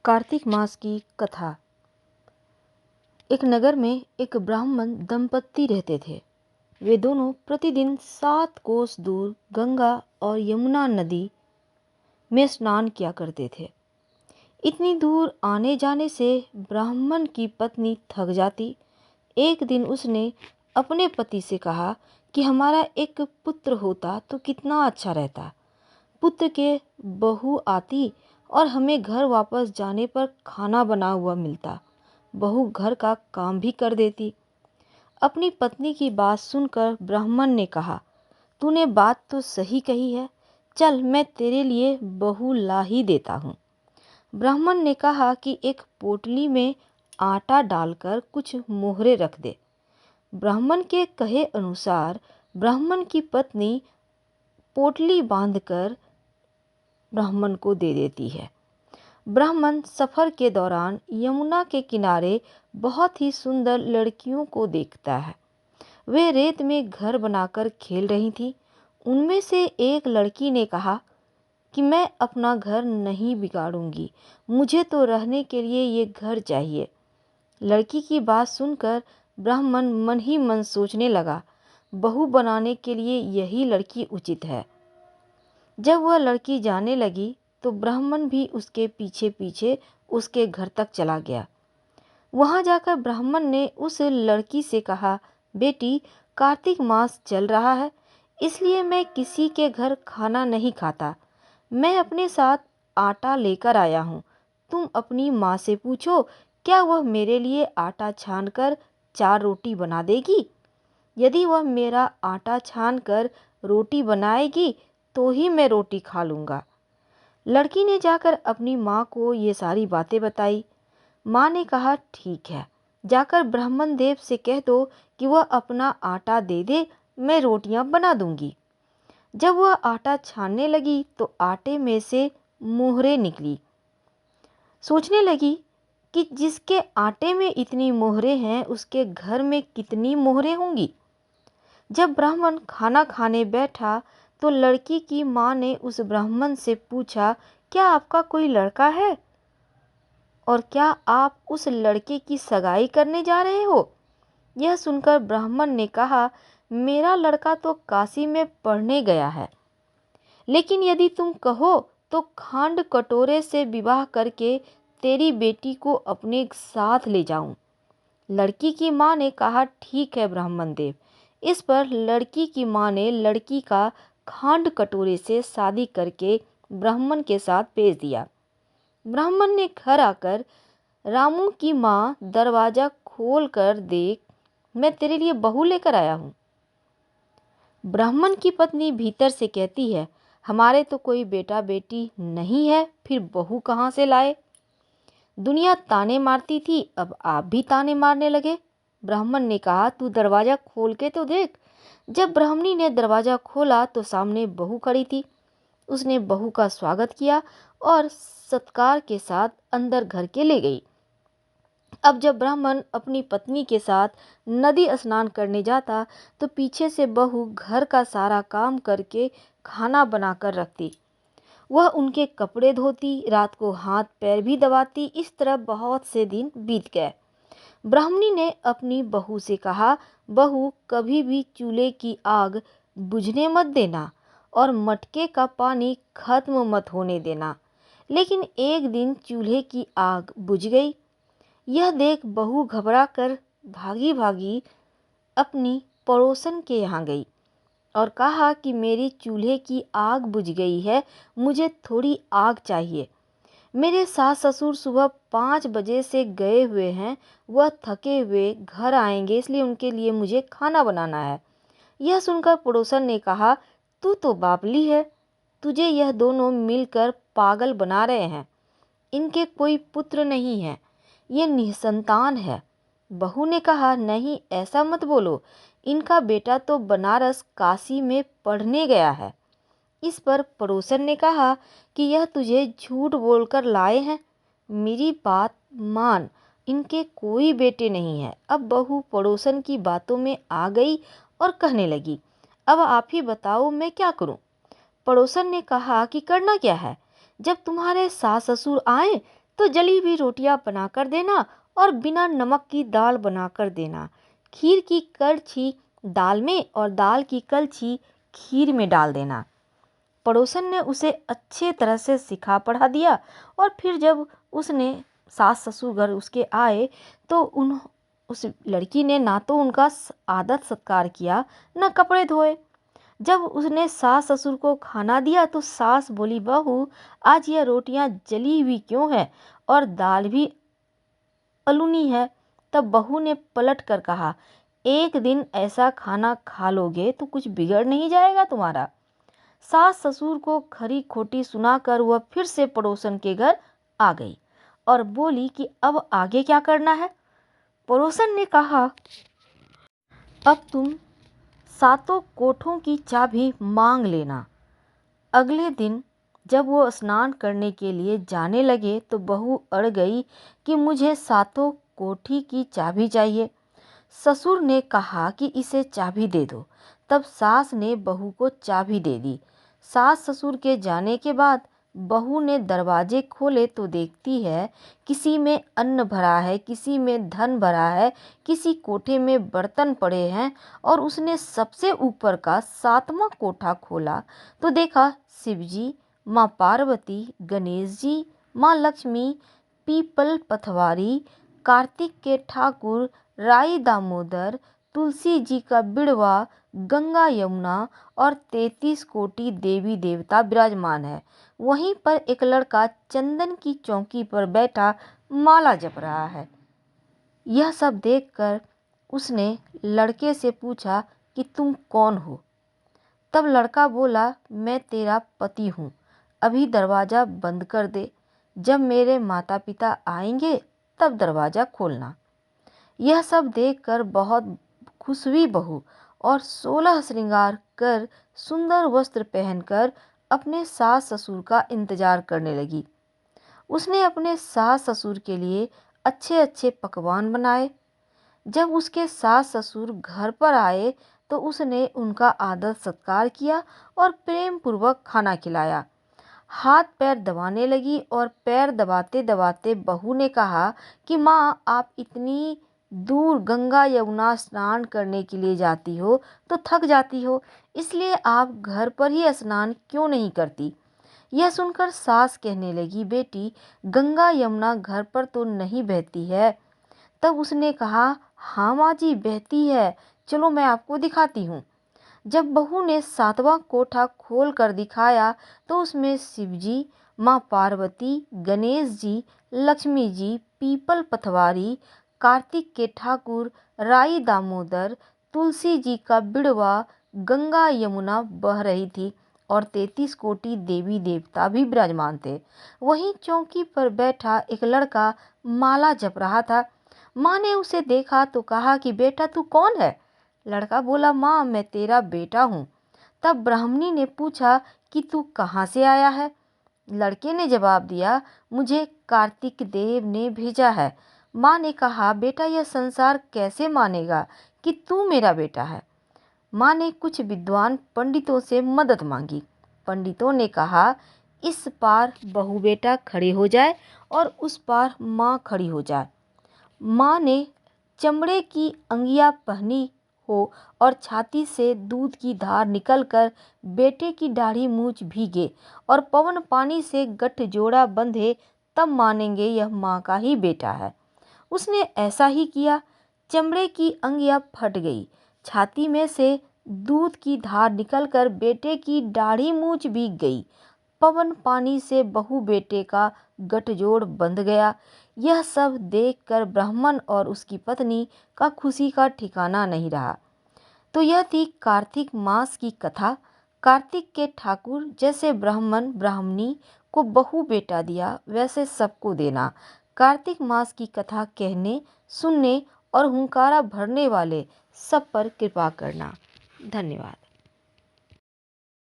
कार्तिक मास की कथा। एक नगर में एक ब्राह्मण दंपत्ति रहते थे। वे दोनों प्रतिदिन 7 कोस दूर गंगा और यमुना नदी में स्नान किया करते थे। इतनी दूर आने जाने से ब्राह्मण की पत्नी थक जाती। एक दिन उसने अपने पति से कहा कि हमारा एक पुत्र होता तो कितना अच्छा रहता। पुत्र के बहू आती और हमें घर वापस जाने पर खाना बना हुआ मिलता। बहू घर का काम भी कर देती। अपनी पत्नी की बात सुनकर ब्राह्मण ने कहा, तूने बात तो सही कही है, चल मैं तेरे लिए बहू ला ही देता हूँ। ब्राह्मण ने कहा कि एक पोटली में आटा डालकर कुछ मोहरे रख दे। ब्राह्मण के कहे अनुसार ब्राह्मण की पत्नी पोटली बांधकर ब्राह्मण को दे देती है। ब्राह्मण सफर के दौरान यमुना के किनारे बहुत ही सुंदर लड़कियों को देखता है। वे रेत में घर बनाकर खेल रही थी। उनमें से एक लड़की ने कहा कि मैं अपना घर नहीं बिगाड़ूंगी, मुझे तो रहने के लिए ये घर चाहिए। लड़की की बात सुनकर ब्राह्मण मन ही मन सोचने लगा, बहू बनाने के लिए यही लड़की उचित है। जब वह लड़की जाने लगी तो ब्राह्मण भी उसके पीछे पीछे उसके घर तक चला गया। वहां जाकर ब्राह्मण ने उस लड़की से कहा, बेटी, कार्तिक मास चल रहा है, इसलिए मैं किसी के घर खाना नहीं खाता। मैं अपने साथ आटा लेकर आया हूँ। तुम अपनी माँ से पूछो, क्या वह मेरे लिए आटा छानकर 4 रोटी बना देगी। यदि वह मेरा आटा छानकर रोटी बनाएगी तो ही मैं रोटी खा लूँगा। लड़की ने जाकर अपनी माँ को ये सारी बातें बताई। माँ ने कहा, ठीक है, जाकर ब्राह्मण देव से कह दो कि वह अपना आटा दे दे, मैं रोटियां बना दूंगी। जब वह आटा छानने लगी तो आटे में से मोहरें निकली। सोचने लगी कि जिसके आटे में इतनी मोहरें हैं उसके घर में कितनी मोहरें होंगी। जब ब्राह्मण खाना खाने बैठा तो लड़की की माँ ने उस ब्राह्मण से पूछा, क्या आपका कोई लड़का है और क्या आप उस लड़के की सगाई करने जा रहे हो। यह सुनकर ब्राह्मण ने कहा, मेरा लड़का तो काशी में पढ़ने गया है, लेकिन यदि तुम कहो तो खांड कटोरे से विवाह करके तेरी बेटी को अपने साथ ले जाऊं। लड़की की माँ ने कहा, ठीक है ब्राह्मण देव। इस पर लड़की की माँ ने लड़की का खांड कटोरे से शादी करके ब्राह्मण के साथ भेज दिया। ब्राह्मण ने घर आकर रामू की माँ दरवाजा खोल कर देख, मैं तेरे लिए बहू लेकर आया हूँ। ब्राह्मण की पत्नी भीतर से कहती है, हमारे तो कोई बेटा बेटी नहीं है, फिर बहू कहाँ से लाए। दुनिया ताने मारती थी, अब आप भी ताने मारने लगे। ब्राह्मण ने कहा, तू दरवाजा खोल के तो देख। जब ब्राह्मणी ने दरवाजा खोला तो सामने बहू खड़ी थी। उसने बहू का स्वागत किया और सत्कार के साथ अंदर घर के ले गई। अब जब ब्राह्मण अपनी पत्नी के साथ नदी स्नान करने जाता तो पीछे से बहू घर का सारा काम करके खाना बनाकर रखती। वह उनके कपड़े धोती, रात को हाथ पैर भी दबाती। इस तरह बहुत से दिन बीत गए। ब्राह्मणी ने अपनी बहू से कहा, बहू, कभी भी चूल्हे की आग बुझने मत देना और मटके का पानी खत्म मत होने देना। लेकिन एक दिन चूल्हे की आग बुझ गई। यह देख बहू घबरा कर भागी भागी अपनी पड़ोसन के यहाँ गई और कहा कि मेरी चूल्हे की आग बुझ गई है, मुझे थोड़ी आग चाहिए। मेरे सास ससुर सुबह 5 बजे से गए हुए हैं, वह थके हुए घर आएंगे, इसलिए उनके लिए मुझे खाना बनाना है। यह सुनकर पड़ोसन ने कहा, तू तो बावली है, तुझे यह दोनों मिलकर पागल बना रहे हैं। इनके कोई पुत्र नहीं है, ये निसंतान है। बहू ने कहा, नहीं, ऐसा मत बोलो, इनका बेटा तो बनारस काशी में पढ़ने गया है। इस पर पड़ोसन ने कहा कि यह तुझे झूठ बोलकर लाए हैं, मेरी बात मान, इनके कोई बेटे नहीं है। अब बहू पड़ोसन की बातों में आ गई और कहने लगी, अब आप ही बताओ मैं क्या करूं। पड़ोसन ने कहा कि करना क्या है, जब तुम्हारे सास ससुर आए तो जली हुई रोटियां बनाकर देना और बिना नमक की दाल बनाकर देना। खीर की कलछी दाल में और दाल की कलछी खीर में डाल देना। पड़ोसन ने उसे अच्छे तरह से सिखा पढ़ा दिया और फिर जब उसने सास ससुर घर उसके आए तो उस लड़की ने ना तो उनका आदर सत्कार किया, न कपड़े धोए। जब उसने सास ससुर को खाना दिया तो सास बोली, बहू आज यह रोटियां जली हुई क्यों है और दाल भी अलूनी है। तब बहू ने पलट कर कहा, एक दिन ऐसा खाना खा लोगे तो कुछ बिगड़ नहीं जाएगा तुम्हारा। सास ससुर को खरी खोटी सुनाकर वह फिर से पड़ोसन के घर आ गई और बोली कि अब आगे क्या करना है। पड़ोसन ने कहा, अब तुम सातों कोठों की चाबी मांग लेना। अगले दिन जब वो स्नान करने के लिए जाने लगे तो बहू अड़ गई कि मुझे सातों कोठी की चाबी चाहिए। ससुर ने कहा कि इसे चाबी दे दो। तब सास ने बहू को चाबी दे दी। सास ससुर के जाने के बाद बहू ने दरवाजे खोले तो देखती है किसी में अन्न भरा है, किसी में धन भरा है, किसी कोठे में बर्तन पड़े हैं। और उसने सबसे ऊपर का सातवां कोठा खोला तो देखा शिवजी, माँ पार्वती, गणेश जी, माँ लक्ष्मी, पीपल पथवारी, कार्तिक के ठाकुर, राई दामोदर, तुलसी जी का बिड़वा, गंगा यमुना और 33 कोटि देवी देवता विराजमान है। वहीं पर एक लड़का चंदन की चौकी पर बैठा माला जप रहा है। यह सब देखकर उसने लड़के से पूछा कि तुम कौन हो। तब लड़का बोला, मैं तेरा पति हूँ, अभी दरवाज़ा बंद कर दे, जब मेरे माता पिता आएंगे तब दरवाज़ा खोलना। यह सब देखकर बहुत खुश हुई बहू और 16 श्रृंगार कर सुंदर वस्त्र पहनकर अपने सास ससुर का इंतजार करने लगी। उसने अपने सास ससुर के लिए अच्छे अच्छे पकवान बनाए। जब उसके सास ससुर घर पर आए तो उसने उनका आदर सत्कार किया और प्रेम पूर्वक खाना खिलाया। हाथ पैर दबाने लगी और पैर दबाते दबाते बहू ने कहा कि माँ आप इतनी दूर गंगा यमुना स्नान करने के लिए जाती हो तो थक जाती हो, इसलिए आप घर पर ही स्नान क्यों नहीं करती। यह सुनकर सास कहने लगी, बेटी गंगा यमुना घर पर तो नहीं बहती है। तब उसने कहा, हाँ माँ जी बहती है, चलो मैं आपको दिखाती हूँ। जब बहू ने सातवां कोठा खोल कर दिखाया तो उसमें शिवजी, माँ पार्वती, गणेश जी, लक्ष्मी जी, पीपल पथवारी, कार्तिक के ठाकुर, राई दामोदर, तुलसी जी का बिड़वा, गंगा यमुना बह रही थी और 33 कोटि देवी देवता भी विराजमान थे। वहीं चौकी पर बैठा एक लड़का माला जप रहा था। माँ ने उसे देखा तो कहा कि बेटा तू कौन है। लड़का बोला, माँ मैं तेरा बेटा हूँ। तब ब्राह्मणी ने पूछा कि तू कहाँ से आया है। लड़के ने जवाब दिया, मुझे कार्तिक देव ने भेजा है। माँ ने कहा, बेटा यह संसार कैसे मानेगा कि तू मेरा बेटा है। माँ ने कुछ विद्वान पंडितों से मदद मांगी। पंडितों ने कहा, इस पार बहू बेटा खड़े हो जाए और उस पार माँ खड़ी हो जाए। माँ ने चमड़े की अंगिया पहनी हो और छाती से दूध की धार निकलकर बेटे की दाढ़ी मूछ भीगे और पवन पानी से गठजोड़ा बंधे, तब मानेंगे यह माँ का ही बेटा है। उसने ऐसा ही किया। चमड़े की अंगिया फट गई, छाती में से दूध की धार निकलकर बेटे की दाढ़ी मूछ भीग गई, पवन पानी से बहू बेटे का गठजोड़ बंध गया। यह सब देखकर ब्राह्मण और उसकी पत्नी का खुशी का ठिकाना नहीं रहा। तो यह थी कार्तिक मास की कथा। कार्तिक के ठाकुर जैसे ब्राह्मण ब्राह्मणी को बहू बेटा दिया वैसे सबको देना। कार्तिक मास की कथा कहने, सुनने और हुंकारा भरने वाले सब पर कृपा करना। धन्यवाद।